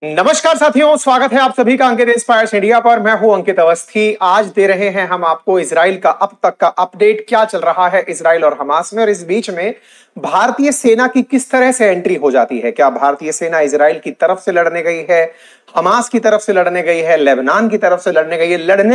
नमस्कार साथियों, स्वागत है आप सभी का अंकित इंस्पायर्स इंडिया पर। मैं हूं अंकित अवस्थी। आज दे रहे हैं हम आपको इजराइल का अब तक का अपडेट, क्या चल रहा है इजराइल और हमास में, और इस बीच में भारतीय सेना की किस तरह से एंट्री हो जाती है। क्या भारतीय सेना इजराइल की तरफ से लड़ने गई है, हमास की तरफ से लड़ने गई है, लेबनान की तरफ से लड़ने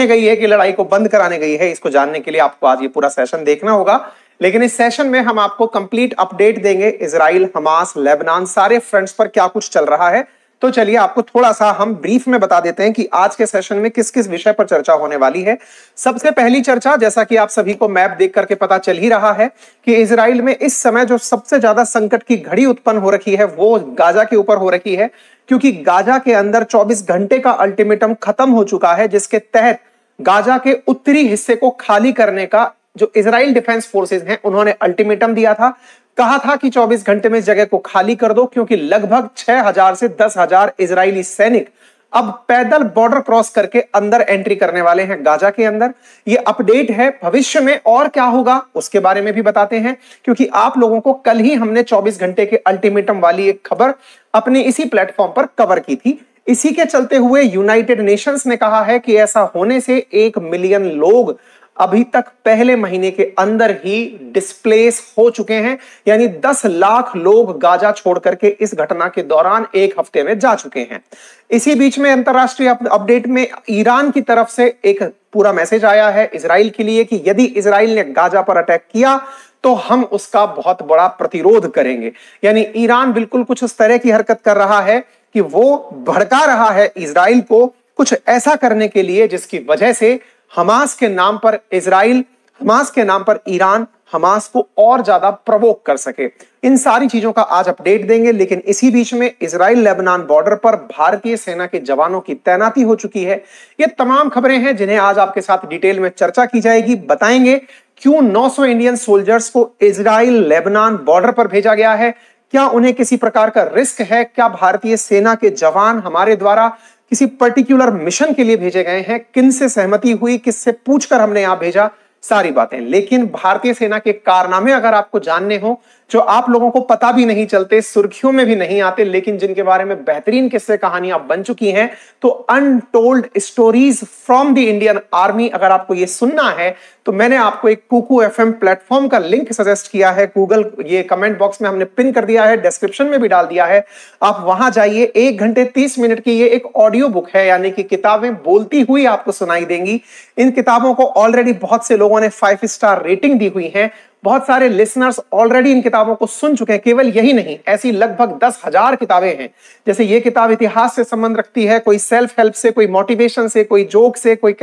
गई है कि लड़ाई को बंद कराने गई है? इसको जानने के लिए आपको आज ये पूरा सेशन देखना होगा। लेकिन इस सेशन में हम आपको कंप्लीट अपडेट देंगे इजराइल, हमास, लेबनान, सारे फ्रंट्स पर क्या कुछ चल रहा है। तो चलिए आपको थोड़ा सा हम ब्रीफ में बता देते हैं कि आज के सेशन में किस किस विषय पर चर्चा होने वाली है। सबसे पहली चर्चा, जैसा कि आप सभी को मैप देख करके पता चल ही रहा है कि इजराइल में इस समय जो सबसे ज्यादा संकट की घड़ी उत्पन्न हो रखी है वो गाजा के ऊपर हो रखी है, क्योंकि गाजा के अंदर 24 घंटे का अल्टीमेटम खत्म हो चुका है, जिसके तहत गाजा के उत्तरी हिस्से को खाली करने का जो इजराइल डिफेंस फोर्सेस हैं उन्होंने अल्टीमेटम दिया था। कहा था कि 24 घंटे में इस जगह को खाली कर दो, क्योंकि लगभग 6000 से 10,000 इजरायली सैनिक अब पैदल बॉर्डर क्रॉस करके अंदर एंट्री करने वाले हैं गाजा के अंदर। ये अपडेट है। भविष्य में और क्या होगा उसके बारे में भी बताते हैं, क्योंकि आप लोगों को कल ही हमने 24 घंटे के अल्टीमेटम वाली एक खबर अपने इसी प्लेटफॉर्म पर कवर की थी। इसी के चलते हुए यूनाइटेड नेशंस ने कहा है कि ऐसा होने से 1 मिलियन लोग अभी तक पहले महीने के अंदर ही डिस्प्लेस हो चुके हैं, यानी 10 लाख लोग गाजा छोड़ करके इस घटना के दौरान एक हफ्ते में जा चुके हैं। इसी बीच में अंतरराष्ट्रीय अपडेट में ईरान की तरफ से एक पूरा मैसेज आया है इजराइल के लिए कि यदि इजराइल ने गाजा पर अटैक किया तो हम उसका बहुत बड़ा प्रतिरोध करेंगे। यानी ईरान बिल्कुल कुछ उस तरह की हरकत कर रहा है कि वो भड़का रहा है इजराइल को कुछ ऐसा करने के लिए जिसकी वजह से हमास के नाम पर इजराइल, हमास के नाम पर ईरान हमास को और ज्यादा प्रवोक कर सके। इन सारी चीजों का आज अपडेट देंगे। लेकिन इसी बीच में इजराइल लेबनान बॉर्डर पर भारतीय सेना के जवानों की तैनाती हो चुकी है। ये तमाम खबरें हैं जिन्हें आज आपके साथ डिटेल में चर्चा की जाएगी। बताएंगे क्यों 900 इंडियन सोल्जर्स को इजराइल लेबनान बॉर्डर पर भेजा गया है, क्या उन्हें किसी प्रकार का रिस्क है, क्या भारतीय सेना के जवान हमारे द्वारा किसी पर्टिकुलर मिशन के लिए भेजे गए हैं, किन से सहमति हुई, किससे पूछकर हमने यहां भेजा, सारी बातें। लेकिन भारतीय सेना के कारनामे अगर आपको जानने हो जो आप लोगों को पता भी नहीं चलते, सुर्खियों में भी नहीं आते, लेकिन जिनके बारे में बेहतरीन किस्से कहानियां बन चुकी हैं, तो untold stories from the Indian army, अगर आपको ये सुनना है तो मैंने आपको एक कुकू एफएम प्लेटफॉर्म का लिंक सजेस्ट किया है। गूगल ये कमेंट बॉक्स में हमने पिन कर दिया है, डिस्क्रिप्शन में भी डाल दिया है, आप वहां जाइए। 1 घंटे 30 मिनट की ये एक ऑडियो बुक है, यानी कि किताबें बोलती हुई आपको सुनाई देंगी। इन किताबों को ऑलरेडी बहुत से लोगों ने 5 स्टार रेटिंग दी हुई है। बहुत सारे लिसनर्स ऑलरेडी इन किताबों को सुन चुके हैं। केवल यही नहीं, ऐसी लगभग 10,000 किताबें हैं। जैसे ये किताब इतिहास से संबंध रखती है, कोई सेल्फ हेल्प से, कोई मोटिवेशन से, कोई जोक से, कोई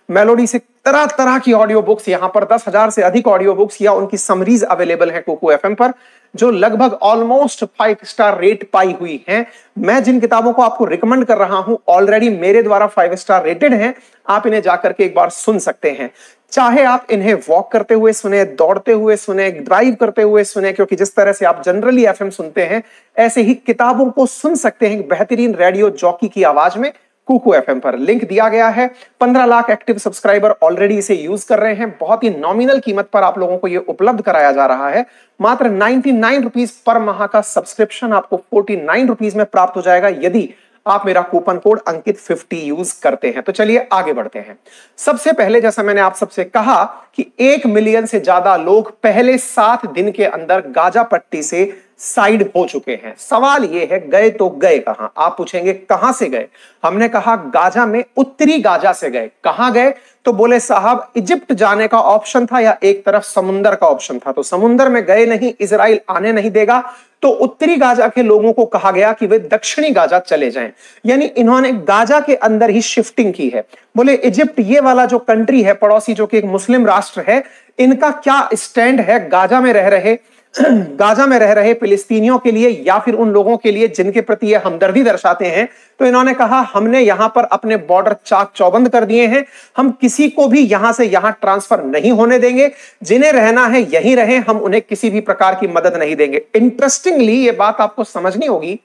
मेलोडी से, तरह तरह की ऑडियो बुक्स यहां पर 10,000 से अधिक ऑडियो बुक्स या उनकी समरीज अवेलेबल है कुकू एफएम पर, जो लगभग ऑलमोस्ट 5 स्टार रेट पाई हुई हैं। मैं जिन किताबों को आपको रिकमेंड कर रहा हूं ऑलरेडी मेरे द्वारा 5 स्टार रेटेड हैं। आप इन्हें जाकर के एक बार सुन सकते हैं। चाहे आप इन्हें वॉक करते हुए सुने, दौड़ते हुए सुने, ड्राइव करते हुए सुने, क्योंकि जिस तरह से आप जनरली एफएम सुनते हैं ऐसे ही किताबों को सुन सकते हैं बेहतरीन रेडियो जॉकी की आवाज में कुकू एफएम पर। लिंक दिया गया है। 15 लाख एक्टिव सब्सक्राइबर ऑलरेडी इसे यूज कर रहे हैं। बहुत ही नॉमिनल कीमत पर आप लोगों को यह उपलब्ध कराया जा रहा है। मात्र 99 रुपीज पर माह का सब्सक्रिप्शन आपको 49 रुपीज में प्राप्त हो जाएगा यदि आप मेरा कूपन कोड अंकित 50 यूज करते हैं। तो चलिए आगे बढ़ते हैं। सबसे पहले, जैसा मैंने आप सबसे कहा कि 1 मिलियन से ज्यादा लोग पहले 7 दिन के अंदर गाजा पट्टी से साइड हो चुके हैं। सवाल यह है, गए तो गए कहां? आप पूछेंगे कहां से गए? हमने कहा गाजा में, उत्तरी गाजा से गए। कहां गए? तो बोले साहब इजिप्ट जाने का ऑप्शन था या एक तरफ समुंदर का ऑप्शन था, तो समुंदर में गए नहीं, इजराइल आने नहीं देगा, तो उत्तरी गाजा के लोगों को कहा गया कि वे दक्षिणी गाजा चले जाएं। यानी इन्होंने गाजा के अंदर ही शिफ्टिंग की है। बोले इजिप्ट ये वाला जो कंट्री है पड़ोसी, जो कि एक मुस्लिम राष्ट्र है, इनका क्या स्टैंड है गाजा में रह रहे फिलिस्तीनियों के लिए या फिर उन लोगों के लिए जिनके प्रति ये हमदर्दी दर्शाते हैं? तो इन्होंने कहा हमने यहां पर अपने बॉर्डर चाक चौबंद कर दिए हैं, हम किसी को भी यहां से यहां ट्रांसफर नहीं होने देंगे, जिन्हें रहना है यहीं रहें, हम उन्हें किसी भी प्रकार की मदद नहीं देंगे। इंटरेस्टिंगली ये बात आपको समझनी होगी,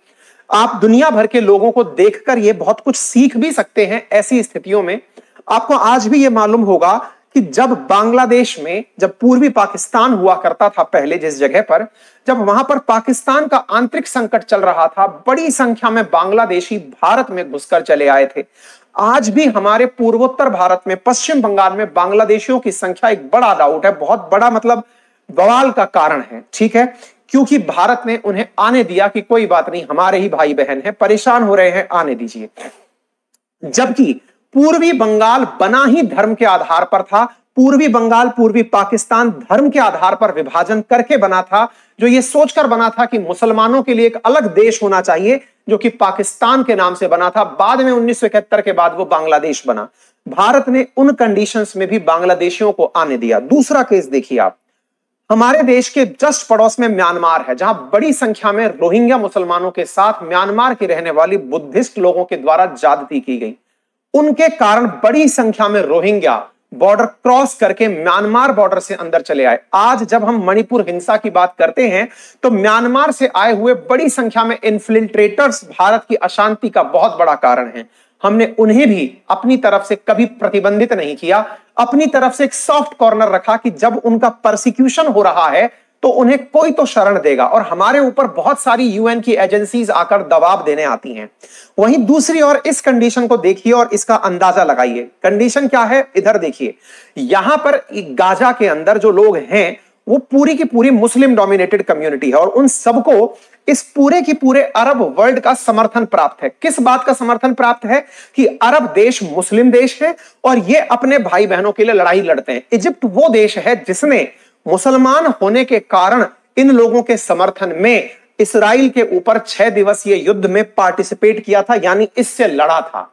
आप दुनिया भर के लोगों को देखकर ये बहुत कुछ सीख भी सकते हैं। ऐसी स्थितियों में आपको आज भी ये मालूम होगा कि कि जब बांग्लादेश में, जब पूर्वी पाकिस्तान हुआ करता था पहले जिस जगह पर, जब वहां पर पाकिस्तान का आंतरिक संकट चल रहा था, बड़ी संख्या में बांग्लादेशी भारत में घुसकर चले आए थे। आज भी हमारे पूर्वोत्तर भारत में, पश्चिम बंगाल में बांग्लादेशियों की संख्या एक बड़ा डाउट है, बहुत बड़ा मतलब बवाल का कारण है, ठीक है, क्योंकि भारत ने उन्हें आने दिया कि कोई बात नहीं, हमारे ही भाई बहन हैं, परेशान हो रहे हैं, आने दीजिए। जबकि पूर्वी बंगाल बना ही धर्म के आधार पर था। पूर्वी बंगाल, पूर्वी पाकिस्तान धर्म के आधार पर विभाजन करके बना था, जो ये सोचकर बना था कि मुसलमानों के लिए एक अलग देश होना चाहिए, जो कि पाकिस्तान के नाम से बना था। बाद में 1971 के बाद वो बांग्लादेश बना। भारत ने उन कंडीशंस में भी बांग्लादेशियों को आने दिया। दूसरा केस देखिए आप, हमारे देश के जस्ट पड़ोस में म्यांमार है, जहां बड़ी संख्या में रोहिंग्या मुसलमानों के साथ म्यांमार के रहने वाली बुद्धिस्ट लोगों के द्वारा ज्यादती की गई। उनके कारण बड़ी संख्या में रोहिंग्या बॉर्डर क्रॉस करके म्यांमार बॉर्डर से अंदर चले आए। आज जब हम मणिपुर हिंसा की बात करते हैं तो म्यांमार से आए हुए बड़ी संख्या में इन्फिल्ट्रेटर्स भारत की अशांति का बहुत बड़ा कारण हैं। हमने उन्हें भी अपनी तरफ से कभी प्रतिबंधित नहीं किया, अपनी तरफ से एक सॉफ्ट कॉर्नर रखा कि जब उनका परसिक्यूशन हो रहा है तो उन्हें कोई तो शरण देगा, और हमारे ऊपर बहुत सारी यूएन की एजेंसीज आकर दबाव देने आती हैं। वहीं दूसरी ओर इस कंडीशन को देखिए और इसका अंदाजा लगाइए। कंडीशन क्या है, इधर देखिए। यहां पर गाजा के अंदर जो लोग हैं वो पूरी की पूरी मुस्लिम डोमिनेटेड कम्युनिटी है, और उन सबको इस पूरे की पूरे अरब वर्ल्ड का समर्थन प्राप्त है। किस बात का समर्थन प्राप्त है कि अरब देश मुस्लिम देश है और ये अपने भाई बहनों के लिए लड़ाई लड़ते हैं। इजिप्ट वो देश है जिसने मुसलमान होने के कारण इन लोगों के समर्थन में इस्राइल के ऊपर 6 दिवसीय युद्ध में पार्टिसिपेट किया था, यानी इससे लड़ा था।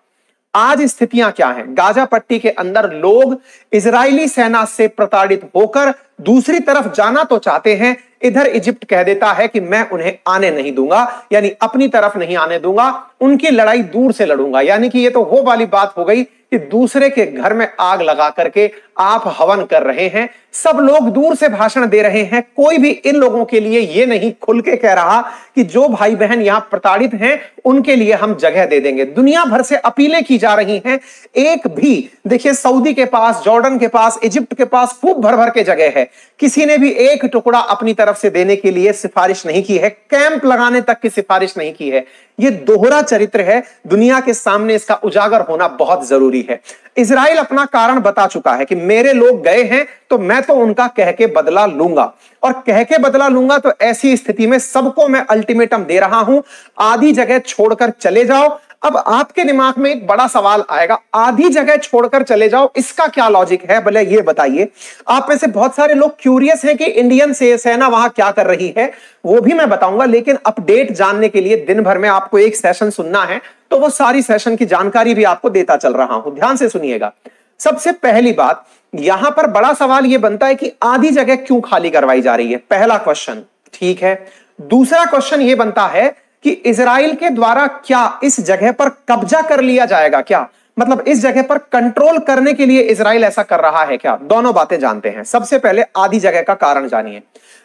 आज स्थितियां क्या हैं? गाजा पट्टी के अंदर लोग इजरायली सेना से प्रताड़ित होकर दूसरी तरफ जाना तो चाहते हैं, इधर इजिप्ट कह देता है कि मैं उन्हें आने नहीं दूंगा, यानी अपनी तरफ नहीं आने दूंगा, उनकी लड़ाई दूर से लड़ूंगा। यानी कि ये तो वो वाली बात हो गई कि दूसरे के घर में आग लगा करके आप हवन कर रहे हैं। सब लोग दूर से भाषण दे रहे हैं, कोई भी इन लोगों के लिए ये नहीं खुल के कह रहा कि जो भाई बहन यहां प्रताड़ित हैं उनके लिए हम जगह दे देंगे। दुनिया भर से अपीलें की जा रही हैं, एक भी देखिए, सऊदी के पास, जॉर्डन के पास, इजिप्ट के पास खूब भर भर के जगह है, किसी ने भी एक टुकड़ा अपनी तरफ से देने के लिए सिफारिश नहीं की है, कैंप लगाने तक की सिफारिश नहीं की है। यह दोहरा चरित्र है, दुनिया के सामने इसका उजागर होना बहुत जरूरी है। इजराइल अपना कारण बता चुका है कि मेरे लोग गए हैं तो मैं तो उनका कह के बदला लूंगा, और कह के बदला लूंगा तो ऐसी स्थिति में सबको मैं अल्टीमेटम दे रहा हूं, आधी जगह छोड़कर चले जाओ। अब आपके दिमाग में एक बड़ा सवाल आएगा, आधी जगह छोड़कर चले जाओ, इसका क्या लॉजिक है, भले ये बताइए। आप में से बहुत सारे लोग क्यूरियस हैं कि इंडियन सेना वहां क्या कर रही है, वो भी मैं बताऊंगा, लेकिन अपडेट जानने के लिए दिन भर में आपको एक सेशन सुनना है, तो वो सारी सेशन की जानकारी भी आपको देता चल रहा हूं, ध्यान से सुनिएगा। सबसे पहली बात, यहां पर बड़ा सवाल यह बनता है कि आधी जगह क्यों खाली करवाई जा रही है, पहला क्वेश्चन, ठीक है। दूसरा क्वेश्चन यह बनता है कि इजराइल के द्वारा क्या इस जगह पर कब्जा कर लिया जाएगा, क्या मतलब इस जगह पर कंट्रोल करने के लिए इजराइल ऐसा कर रहा है क्या? दोनों बातें जानते हैं। सबसे पहले आधी जगह का कारण जानिए।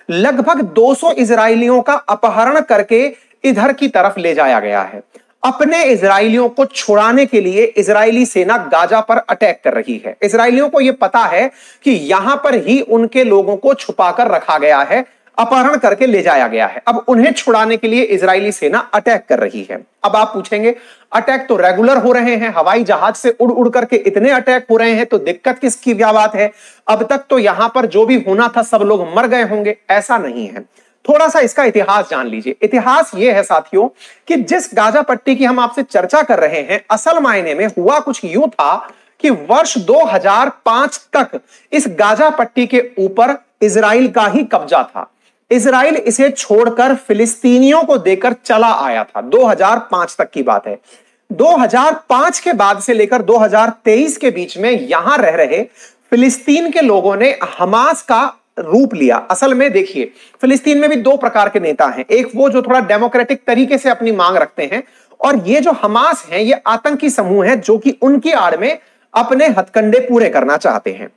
लगभग 200 इजरायलियों का अपहरण करके इधर की तरफ ले जाया गया है। अपने इजरायलियों को छुड़ाने के लिए इजरायली सेना गाजा पर अटैक कर रही है। इजरायलियों को यह पता है कि यहां पर ही उनके लोगों को छुपाकर रखा गया है, अपहरण करके ले जाया गया है। अब उन्हें छुड़ाने के लिए इजरायली सेना अटैक कर रही है। अब आप पूछेंगे, अटैक तो रेगुलर हो रहे हैं, हवाई जहाज से उड़ उड़ करके इतने अटैक हो रहे हैं, तो दिक्कत किसकी क्या बात है? अब तक तो यहां पर जो भी होना था सब लोग मर गए होंगे, ऐसा नहीं है। थोड़ा सा इसका इतिहास जान लीजिए। इतिहास यह है साथियों कि जिस गाजा पट्टी की हम आपसे चर्चा कर रहे हैं, असल मायने में हुआ कुछ यूं था कि वर्ष 2005 तक इस गाजा पट्टी के ऊपर इजराइल का ही कब्जा था। इजराइल इसे छोड़कर फिलिस्तीनियों को देकर चला आया था। 2005 तक की बात है। 2005 के बाद से लेकर 2023 के बीच में यहां रह रहे फिलिस्तीन के लोगों ने हमास का रूप लिया। असल में देखिए, फिलिस्तीन में भी दो प्रकार के नेता हैं, एक वो जो थोड़ा डेमोक्रेटिक तरीके से अपनी मांग रखते हैं, और ये जो हमास हैं ये आतंकी समूह है जो कि उनकी आड़ में अपने हथकंडे पूरे करना चाहते हैं।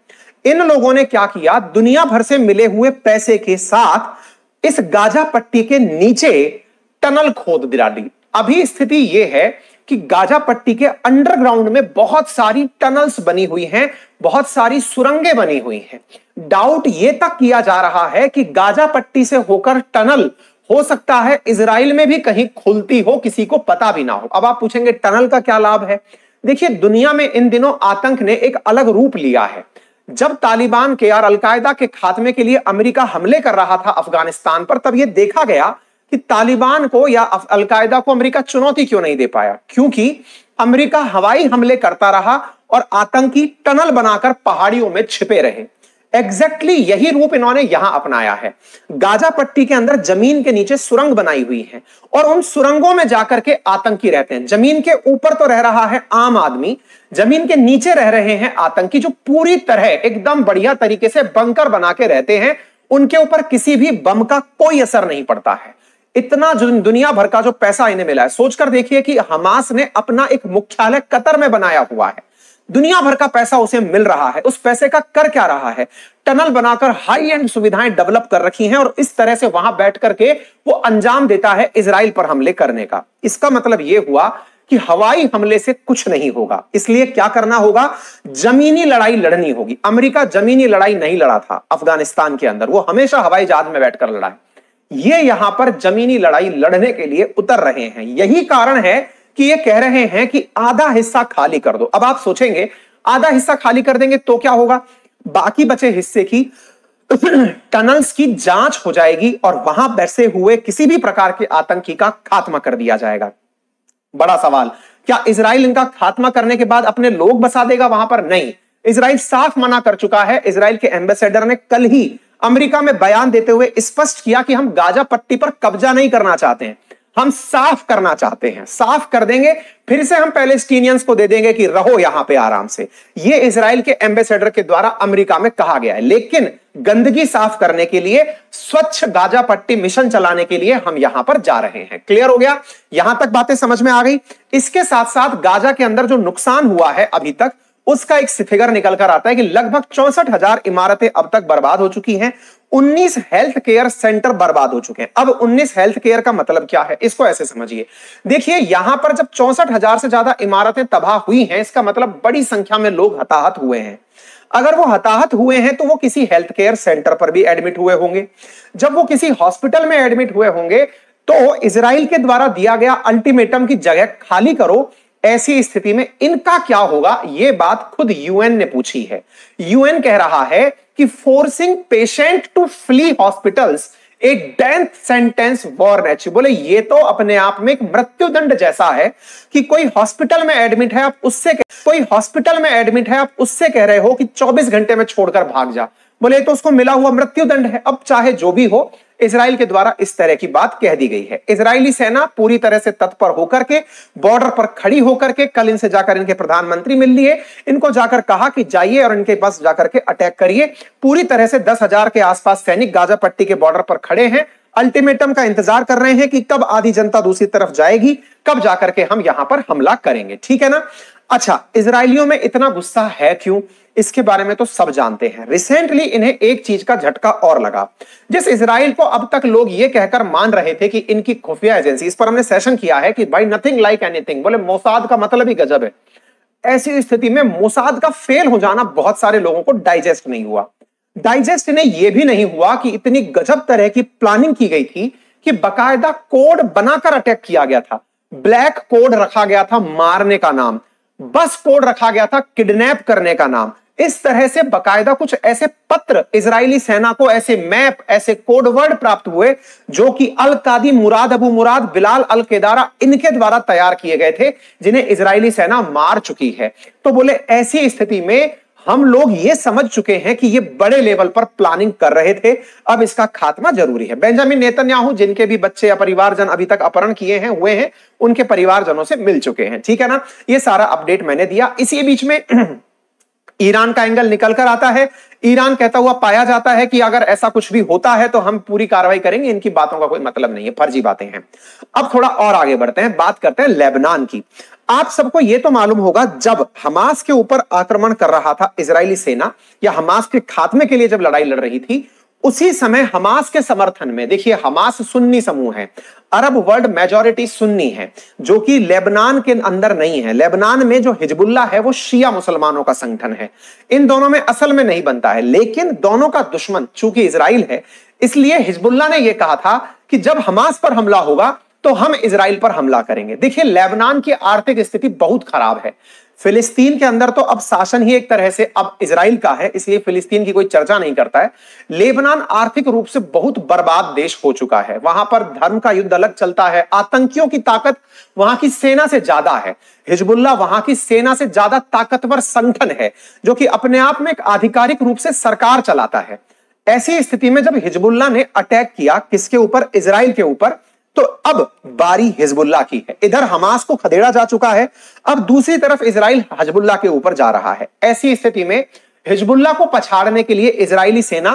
इन लोगों ने क्या किया, दुनिया भर से मिले हुए पैसे के साथ इस गाजा पट्टी के नीचे टनल खोद डाली। अभी स्थिति यह है कि गाजा पट्टी के अंडरग्राउंड में बहुत सारी टनल्स बनी हुई हैं, बहुत सारी सुरंगें बनी हुई हैं। डाउट यह तक किया जा रहा है कि गाजा पट्टी से होकर टनल हो सकता है इजराइल में भी कहीं खुलती हो, किसी को पता भी ना हो। अब आप पूछेंगे टनल का क्या लाभ है? देखिए, दुनिया में इन दिनों आतंक ने एक अलग रूप लिया है। जब तालिबान के और अलकायदा के खात्मे के लिए अमेरिका हमले कर रहा था अफगानिस्तान पर, तब यह देखा गया कि तालिबान को या अलकायदा को अमेरिका चुनौती क्यों नहीं दे पाया, क्योंकि अमेरिका हवाई हमले करता रहा और आतंकी टनल बनाकर पहाड़ियों में छिपे रहे। एग्जैक्टली यही रूप इन्होंने यहां अपनाया है। गाजा पट्टी के अंदर जमीन के नीचे सुरंग बनाई हुई है और उन सुरंगों में जाकर के आतंकी रहते हैं। जमीन के ऊपर तो रह रहा है आम आदमी, जमीन के नीचे रह रहे हैं आतंकी, जो पूरी तरह एकदम बढ़िया तरीके से बंकर बना के रहते हैं। उनके ऊपर किसी भी बम का कोई असर नहीं पड़ता है। इतना दुनिया भर का जो पैसा इन्हें मिला है, सोचकर देखिए कि हमास ने अपना एक मुख्यालय कतर में बनाया हुआ है, दुनिया भर का पैसा उसे मिल रहा है। उस पैसे का कर क्या रहा है? टनल बनाकर हाई एंड सुविधाएं डेवलप कर रखी हैं और इस तरह से वहां बैठ करके वो अंजाम देता है इजराइल पर हमले करने का। इसका मतलब यह हुआ कि हवाई हमले से कुछ नहीं होगा, इसलिए क्या करना होगा? जमीनी लड़ाई लड़नी होगी। अमेरिका जमीनी लड़ाई नहीं लड़ा था अफगानिस्तान के अंदर, वो हमेशा हवाई जहाज में बैठकर लड़ा है। ये यहां पर जमीनी लड़ाई लड़ने के लिए उतर रहे हैं। यही कारण है कि ये कह रहे हैं कि आधा हिस्सा खाली कर दो। अब आप सोचेंगे आधा हिस्सा खाली कर देंगे तो क्या होगा? बाकी बचे हिस्से की टनल्स की जांच हो जाएगी और वहां बैठे हुए किसी भी प्रकार के आतंकी का खात्मा कर दिया जाएगा। बड़ा सवाल, क्या इजराइल इनका खात्मा करने के बाद अपने लोग बसा देगा वहां पर? नहीं, इजराइल साफ मना कर चुका है। इजराइल के एम्बेसडर ने कल ही अमेरिका में बयान देते हुए स्पष्ट किया कि हम गाजा पट्टी पर कब्जा नहीं करना चाहते हैं, हम साफ करना चाहते हैं। साफ कर देंगे, फिर से हम पैलेस्टीनियंस को दे देंगे कि रहो यहां पे आराम से। यह इजराइल के एम्बेसडर के द्वारा अमेरिका में कहा गया है। लेकिन गंदगी साफ करने के लिए, स्वच्छ गाजा पट्टी मिशन चलाने के लिए हम यहां पर जा रहे हैं। क्लियर हो गया? यहां तक बातें समझ में आ गई। इसके साथ साथ गाजा के अंदर जो नुकसान हुआ है अभी तक, उसका एक फिगर निकल कर आता है कि लगभग 64,000 इमारतें अब तक बर्बाद हो चुकी हैं। 19 हेल्थ केयर सेंटर बर्बाद हो चुके हैं। अब 19 हेल्थ केयर का मतलब क्या है, इसको ऐसे समझिए। देखिए, यहां पर जब 64,000 से ज्यादा इमारतें तबाह हुई हैं, इसका मतलब बड़ी संख्या में लोग हताहत हुए हैं। अगर वो हताहत हुए हैं तो वो किसी हेल्थ केयर सेंटर पर भी एडमिट हुए होंगे। जब वो किसी हॉस्पिटल में एडमिट हुए होंगे तो इजराइल के द्वारा दिया गया अल्टीमेटम की जगह खाली करो। ऐसी स्थिति में इनका क्या होगा, यह बात खुद यूएन ने पूछी है। यूएन कह रहा है कि forcing patient to flee hospitals a death sentence warns. बोले ये तो अपने आप में एक मृत्युदंड जैसा है कि कोई हॉस्पिटल में एडमिट है, आप उससे कह रहे हो कि 24 घंटे में छोड़कर भाग जा। बोले तो उसको मिला हुआ मृत्युदंड है। अब चाहे जो भी हो, इजराइल के द्वारा इस तरह की बात कह दी गई है। इजरायली सेना पूरी तरह से तत्पर होकर के बॉर्डर पर खड़ी होकर के कल इनसे जाकर इनके प्रधानमंत्री मिल लिए, इनको जाकर कहा कि जाइए और इनके पास जाकर के अटैक करिए। पूरी तरह से 10,000 के आसपास सैनिक गाजा पट्टी के बॉर्डर पर खड़े हैं, अल्टीमेटम का इंतजार कर रहे हैं कि कब आधी जनता दूसरी तरफ जाएगी, कब जाकर के हम यहां पर हमला करेंगे। ठीक है ना? अच्छा, इजरायलियों में इतना गुस्सा है क्यों, इसके बारे में तो सब जानते हैं। रिसेंटली इन्हें एक चीज का झटका और लगा। जिस इजराइल को अब तक लोग ये कहकर मान रहे थे कि इनकी खुफिया एजेंसी, इस पर हमने सेशन किया है कि भाई नथिंग लाइक एनीथिंग, बोले मोसाद का मतलब ही गजब है। ऐसी स्थिति में मोसाद का फेल हो जाना बहुत सारे लोगों को डाइजेस्ट नहीं हुआ। डाइजेस्ट इन्हें यह भी नहीं हुआ कि इतनी गजब तरह की प्लानिंग की गई थी कि बकायदा कोड बनाकर अटैक किया गया था। ब्लैक कोड रखा गया था मारने का नाम, बस कोड रखा गया था किडनैप करने का नाम। इस तरह से बकायदा कुछ ऐसे पत्र इजरायली सेना को, ऐसे मैप, ऐसे कोड वर्ड प्राप्त हुए जो कि अल कादी, मुराद अबू मुराद, बिलाल अल केदारा, इनके द्वारा तैयार किए गए थे, जिन्हें इजरायली सेना मार चुकी है। तो बोले ऐसी स्थिति में हम लोग ये समझ चुके हैं कि ये बड़े लेवल पर प्लानिंग कर रहे थे, अब इसका खात्मा जरूरी है। बेंजामिन नेतन्याहू, जिनके भी बच्चे या परिवारजन अभी तक अपहरण किए हैं हुए हैं, उनके परिवारजनों से मिल चुके हैं। ठीक है ना? ये सारा अपडेट मैंने दिया। इसी बीच में ईरान का एंगल निकल कर आता है। ईरान कहता हुआ पाया जाता है कि अगर ऐसा कुछ भी होता है तो हम पूरी कार्रवाई करेंगे, इनकी बातों का कोई मतलब नहीं है, फर्जी बातें हैं। अब थोड़ा और आगे बढ़ते हैं, बात करते हैं लेबनान की। आप सबको यह तो मालूम होगा, जब हमास के ऊपर आक्रमण कर रहा था इजरायली सेना, या हमास के खात्मे के लिए जब लड़ाई लड़ रही थी, उसी समय हमास के समर्थन में, देखिए हमास सुन्नी समूह है, अरब वर्ल्ड मेजॉरिटी सुन्नी है, जो कि लेबनान के अंदर नहीं है। लेबनान में जो हिजबुल्लाह है वो शिया मुसलमानों का संगठन है। इन दोनों में असल में नहीं बनता है, लेकिन दोनों का दुश्मन चूंकि इजराइल है, इसलिए हिजबुल्लाह ने यह कहा था कि जब हमास पर हमला होगा तो हम इजराइल पर हमला करेंगे। देखिए लेबनान की आर्थिक स्थिति बहुत खराब है। फिलिस्तीन के अंदर तो अब शासन ही एक तरह से अब इजराइल का है, इसलिए फिलिस्तीन की कोई चर्चा नहीं करता है। लेबनान आर्थिक रूप से बहुत बर्बाद देश हो चुका है। वहां पर धर्म का युद्ध अलग चलता है, आतंकियों की ताकत वहां की सेना से ज्यादा है। हिजबुल्लाह वहां की सेना से ज्यादा ताकतवर संगठन है, जो कि अपने आप में एक आधिकारिक रूप से सरकार चलाता है। ऐसी स्थिति में जब हिजबुल्लाह ने अटैक किया किसके ऊपर? इजराइल के ऊपर, तो अब बारी हिजबुल्लाह की है। इधर हमास को खदेड़ा जा चुका है, अब दूसरी तरफ इजराइल हिजबुल्लाह के ऊपर जा रहा है। ऐसी स्थिति में हिजबुल्लाह को पछाड़ने के लिए इजरायली सेना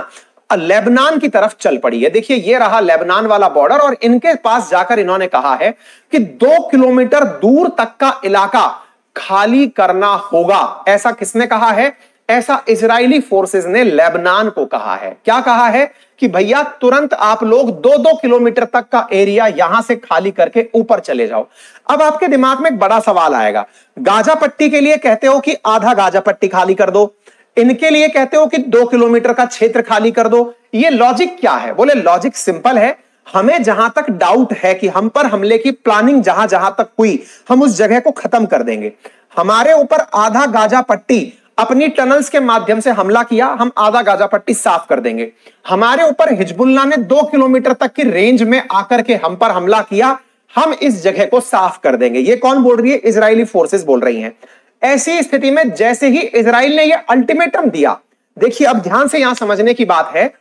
लेबनान की तरफ चल पड़ी है। देखिए ये रहा लेबनान वाला बॉर्डर, और इनके पास जाकर इन्होंने कहा है कि 2 किलोमीटर दूर तक का इलाका खाली करना होगा। ऐसा किसने कहा है? ऐसा इजरायली फोर्सेस ने लेबनान को कहा है। क्या कहा है? कि भैया तुरंत आप लोग 2-2 किलोमीटर तक का एरिया यहां से खाली करके ऊपर चले जाओ। अब आपके दिमाग में एक बड़ा सवाल आएगा, गाजा पट्टी के लिए कहते हो कि आधा गाजा पट्टी खाली कर दो, इनके लिए कहते हो कि 2 किलोमीटर का क्षेत्र खाली कर दो, ये लॉजिक क्या है? बोले लॉजिक सिंपल है, हमें जहां तक डाउट है कि हम पर हमले की प्लानिंग जहां जहां तक हुई, हम उस जगह को खत्म कर देंगे। हमारे ऊपर आधा गाजा पट्टी अपनी टनल्स के माध्यम से हमला किया, हम आधा गाजा पट्टी साफ कर देंगे। हमारे ऊपर हिजबुल्लाह ने 2 किलोमीटर तक की रेंज में आकर के हम पर हमला किया, हम इस जगह को साफ कर देंगे। ये कौन बोल रही है? इजरायली फोर्सेस बोल रही हैं। ऐसी स्थिति में जैसे ही इजराइल ने यह अल्टीमेटम दिया, देखिए अब ध्यान से यहां समझने की बात है,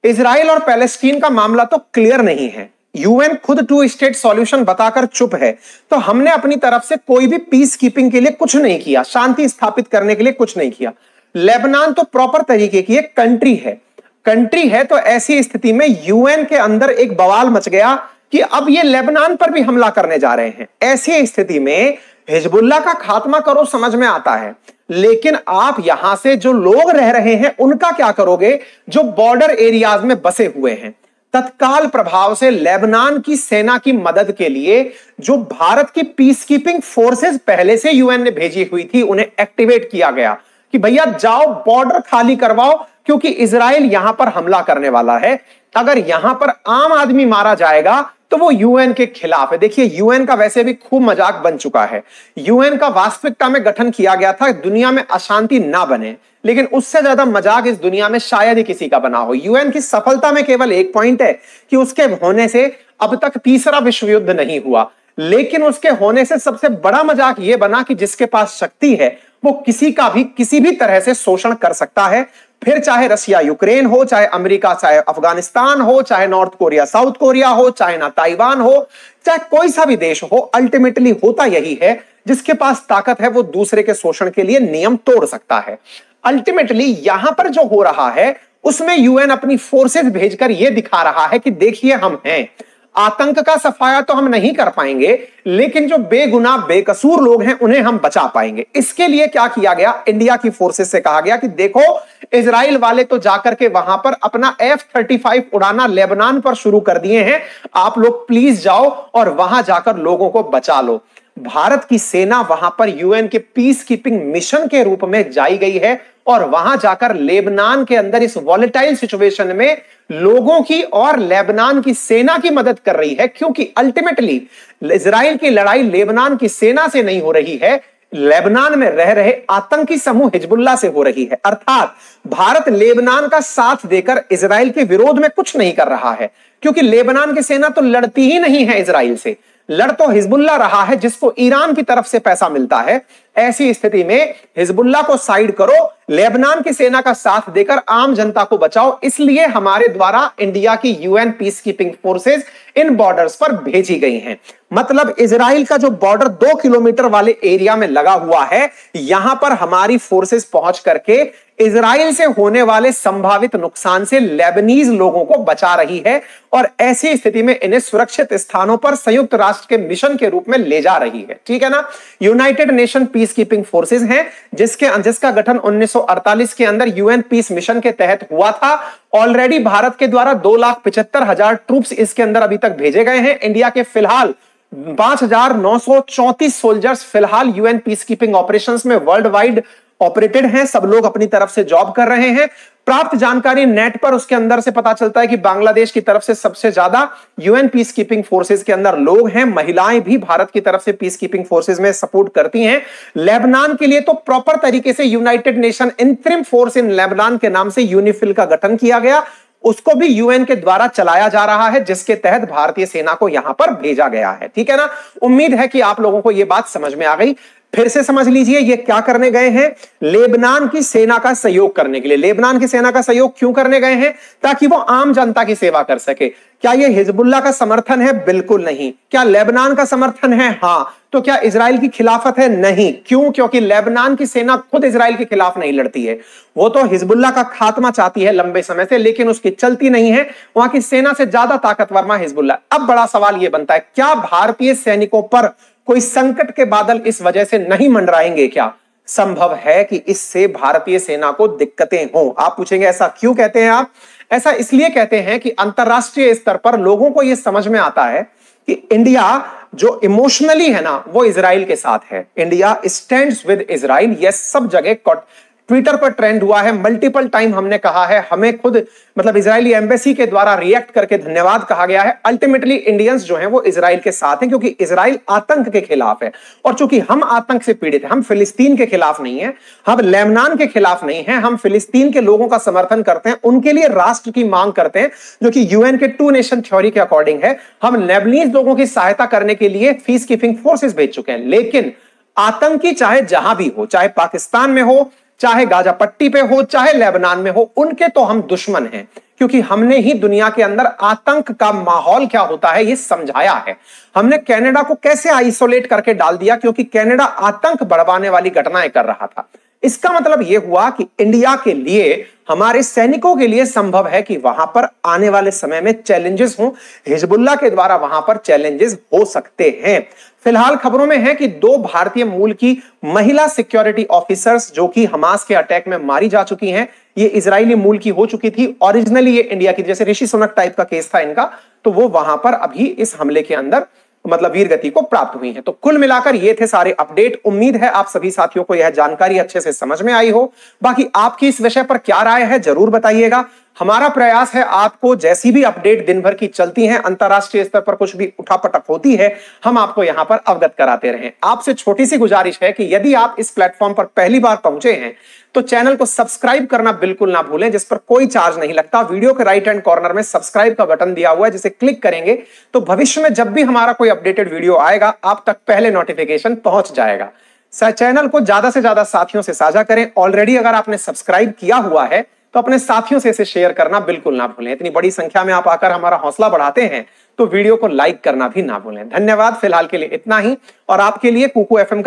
इजराइल और पैलेस्टीन का मामला तो क्लियर नहीं है। यूएन खुद 2 स्टेट सॉल्यूशन बताकर चुप है, तो हमने अपनी तरफ से कोई भी पीस कीपिंग के लिए कुछ नहीं किया, शांति स्थापित करने के लिए कुछ नहीं किया। लेबनान तो प्रॉपर तरीके की एक कंट्री है, तो ऐसी स्थिति में यूएन के अंदर एक बवाल मच गया कि अब ये लेबनान पर भी हमला करने जा रहे हैं। ऐसी स्थिति में हिजबुल्लाह का खात्मा करो, समझ में आता है, लेकिन आप यहां से जो लोग रह रहे हैं उनका क्या करोगे? जो बॉर्डर एरियाज में बसे हुए हैं। तत्काल प्रभाव से लेबनान की सेना की मदद के लिए जो भारत की पीस कीपिंग फोर्सेस पहले से यूएन ने भेजी हुई थी, उन्हें एक्टिवेट किया गया कि भैया जाओ बॉर्डर खाली करवाओ, क्योंकि इजराइल यहां पर हमला करने वाला है। अगर यहां पर आम आदमी मारा जाएगा तो वो यूएन के खिलाफ है। देखिए यूएन का वैसे भी खूब मजाक बन चुका है। यूएन का वास्तविकता में गठन किया गया था दुनिया में अशांति ना बने, लेकिन उससे ज्यादा मजाक इस दुनिया में शायद ही किसी का बना हो। यूएन की सफलता में केवल एक पॉइंट है कि उसके होने से अब तक तीसरा विश्व युद्ध नहीं हुआ, लेकिन उसके होने से सबसे बड़ा मजाक यह बना कि जिसके पास शक्ति है वो किसी भी तरह से शोषण कर सकता है। फिर चाहे रसिया यूक्रेन हो, चाहे अमेरिका, चाहे अफगानिस्तान हो, चाहे नॉर्थ कोरिया साउथ कोरिया हो, चाइना ताइवान हो, चाहे कोई सा भी देश हो, अल्टीमेटली होता यही है, जिसके पास ताकत है वो दूसरे के शोषण के लिए नियम तोड़ सकता है। अल्टीमेटली यहां पर जो हो रहा है उसमें यूएन अपनी फोर्सेस भेजकर यह दिखा रहा है कि देखिए हम हैं। आतंक का सफाया तो हम नहीं कर पाएंगे, लेकिन जो बेगुनाह बेकसूर लोग हैं उन्हें हम बचा पाएंगे। इसके लिए क्या किया गया? इंडिया की फोर्सेस से कहा गया कि देखो इजराइल वाले तो जाकर के वहां पर अपना F-35 उड़ाना लेबनान पर शुरू कर दिए हैं, आप लोग प्लीज जाओ और वहां जाकर लोगों को बचा लो। भारत की सेना वहां पर यूएन के पीस कीपिंग मिशन के रूप में जाई गई है और वहां जाकर लेबनान के अंदर इस वॉलेटाइल सिचुएशन में लोगों की और लेबनान की सेना की मदद कर रही है, क्योंकि अल्टीमेटली इजराइल की लड़ाई लेबनान की सेना से नहीं हो रही है, लेबनान में रह रहे आतंकी समूह हिजबुल्लाह से हो रही है। अर्थात भारत लेबनान का साथ देकर इजराइल के विरोध में कुछ नहीं कर रहा है, क्योंकि लेबनान की सेना तो लड़ती ही नहीं है इजराइल से, लड़ तो हिजबुल्लाह रहा है जिसको ईरान की तरफ से पैसा मिलता है। ऐसी स्थिति में हिजबुल्लाह को साइड करो, लेबनान की सेना का साथ देकर आम जनता को बचाओ। इसलिए हमारे द्वारा इंडिया की UN peace keeping forces in borders पर भेजी गई हैं। मतलब इजराइल का जो बॉर्डर 2 किलोमीटर वाले एरिया में लगा हुआ है, यहां पर हमारी फोर्सेस पहुंच करके इजराइल से होने वाले संभावित नुकसान से लेबनीज लोगों को बचा रही है और ऐसी स्थिति में इन्हें सुरक्षित स्थानों पर संयुक्त राष्ट्र के मिशन के रूप में ले जा रही है। ठीक है ना। United nation peace keeping forces हैं, जिसका गठन 1948 के अंदर यूएन पीस मिशन के तहत हुआ था। ऑलरेडी भारत के द्वारा 2,75,000 ट्रूप्स इसके अंदर अभी तक भेजे गए हैं। इंडिया के फिलहाल 5,934 सोल्जर्स फिलहाल यूएन पीस कीपिंग ऑपरेशंस में वर्ल्ड वाइड ऑपरेटेड हैं। सब लोग अपनी तरफ से जॉब कर रहे हैं। प्राप्त जानकारी नेट पर उसके अंदर से पता चलता है कि बांग्लादेश की तरफ से सबसे ज्यादा यूएन पीस कीपिंग फोर्सेज के अंदर लोग हैं। महिलाएं भी भारत की तरफ से पीस कीपिंग फोर्सेज में सपोर्ट करती हैं। लेबनान के लिए तो प्रॉपर तरीके से United nation interim force in Lebanon के नाम से यूनिफिल का गठन किया गया, उसको भी यूएन के द्वारा चलाया जा रहा है, जिसके तहत भारतीय सेना को यहां पर भेजा गया है। ठीक है ना। उम्मीद है कि आप लोगों को यह बात समझ में आ गई। फिर से समझ लीजिए ये क्या करने गए हैं। लेबनान की सेना का सहयोग करने के लिए। लेबनान की सेना का सहयोग क्यों करने गए हैं? ताकि वो आम जनता की सेवा कर सके। क्या ये हिजबुल्लाह का समर्थन है? बिल्कुल नहीं। क्या लेबनान का समर्थन है? हां। तो क्या इजराइल की खिलाफत है? नहीं। क्यों? क्योंकि लेबनान की सेना खुद इजराइल के खिलाफ नहीं लड़ती है। वो तो हिजबुल्लाह का खात्मा चाहती है लंबे समय से, लेकिन उसकी चलती नहीं है। वहां की सेना से ज्यादा ताकतवर मां हिजबुल्लाह। अब बड़ा सवाल यह बनता है, क्या भारतीय सैनिकों पर कोई संकट के बादल इस वजह से नहीं मंडराएंगे? क्या संभव है कि इससे भारतीय सेना को दिक्कतें हों? आप पूछेंगे ऐसा क्यों कहते हैं आप? ऐसा इसलिए कहते हैं कि अंतरराष्ट्रीय स्तर पर लोगों को यह समझ में आता है कि इंडिया जो इमोशनली है ना, वो इजराइल के साथ है। India stands with Israel. यह सब जगह ट्विटर पर ट्रेंड हुआ है। मल्टीपल टाइम हमने कहा है, हमें खुद मतलब इजरायली एम्बेसी के द्वारा रिएक्ट करके धन्यवाद कहा गया है। अल्टीमेटली इंडियंस जो हैं वो इजराइल के साथ हैं, क्योंकि इजराइल आतंक के खिलाफ है। और चूंकि हम आतंक से पीड़ित हैं, हम फिलिस्तीन के खिलाफ नहीं है, हम लेबनान के खिलाफ नहीं है, हम फिलिस्तीन के लोगों का समर्थन करते हैं, उनके लिए राष्ट्र की मांग करते हैं, जो कि यूएन के 2 नेशन थ्योरी के अकॉर्डिंग है। हम लेबनीज लोगों की सहायता करने के लिए पीस कीपिंग फोर्सेस भेज चुके हैं। लेकिन आतंकी चाहे जहां भी हो, चाहे पाकिस्तान में हो, चाहे गाजा पट्टी पे हो, चाहे लेबनान में हो, उनके तो हम दुश्मन हैं, क्योंकि हमने ही दुनिया के अंदर आतंक का माहौल क्या होता है ये समझाया है। हमने कनाडा को कैसे आइसोलेट करके डाल दिया, क्योंकि कनाडा आतंक बढ़वाने वाली घटनाएं कर रहा था। इसका मतलब यह हुआ कि इंडिया के लिए, हमारे सैनिकों के लिए संभव है कि वहां पर आने वाले समय में चैलेंजेस हों। हिजबुल्लाह के द्वारा वहां पर चैलेंजेस हो सकते हैं। फिलहाल खबरों में है कि 2 भारतीय मूल की महिला सिक्योरिटी ऑफिसर्स जो कि हमास के अटैक में मारी जा चुकी हैं, ये इजरायली मूल की हो चुकी थी। ओरिजिनली ये इंडिया की, जैसे ऋषि सुनक टाइप का केस था इनका, तो वो वहां पर अभी इस हमले के अंदर मतलब वीर गति को प्राप्त हुई है। तो कुल मिलाकर ये थे सारे अपडेट। उम्मीद है आप सभी साथियों को यह जानकारी अच्छे से समझ में आई हो। बाकी आपकी इस विषय पर क्या राय है जरूर बताइएगा। हमारा प्रयास है आपको जैसी भी अपडेट दिन भर की चलती हैं, अंतरराष्ट्रीय स्तर पर कुछ भी उठापटक होती है, हम आपको यहां पर अवगत कराते रहें। आपसे छोटी सी गुजारिश है कि यदि आप इस प्लेटफॉर्म पर पहली बार पहुंचे हैं तो चैनल को सब्सक्राइब करना बिल्कुल ना भूलें, जिस पर कोई चार्ज नहीं लगता। वीडियो के राइट हैंड कॉर्नर में सब्सक्राइब का बटन दिया हुआ है, जिसे क्लिक करेंगे तो भविष्य में जब भी हमारा कोई अपडेटेड वीडियो आएगा आप तक पहले नोटिफिकेशन पहुंच जाएगा। चैनल को ज्यादा से ज्यादा साथियों से साझा करें। ऑलरेडी अगर आपने सब्सक्राइब किया हुआ है तो अपने साथियों से इसे शेयर करना बिल्कुल ना भूलें। इतनी बड़ी संख्या में आप आकर हमारा हौसला बढ़ाते हैं तो वीडियो को लाइक करना भी ना भूलें। धन्यवाद। फिलहाल के लिए इतना ही। और आपके लिए कुकू एफएम का